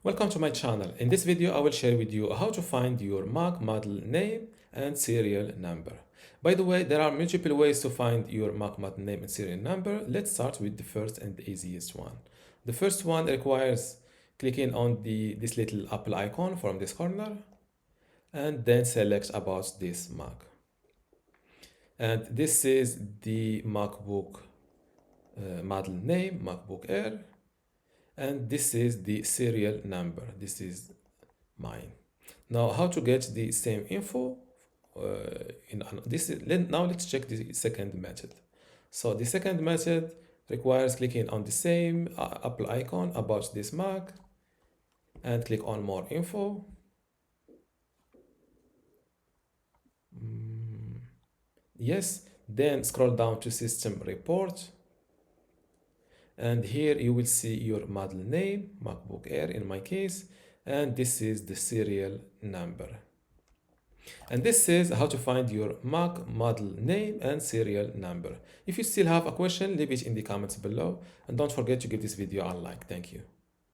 Welcome to my channel. In this video, I will share with you how to find your Mac model name and serial number. By the way, there are multiple ways to find your Mac model name and serial number. Let's start with the first and the easiest one. The first one requires clicking on this little Apple icon from this corner and then select about this Mac. And this is the MacBook model name, MacBook Air. And this is the serial number. This is mine. Now, how to get the same info? Now let's check the second method. So the second method requires clicking on the same Apple icon about this Mac and click on more info. Yes, then scroll down to system report. And here you will see your model name, MacBook Air in my case, and this is the serial number. And this is how to find your Mac model name and serial number. If you still have a question, leave it in the comments below, and don't forget to give this video a like. Thank you.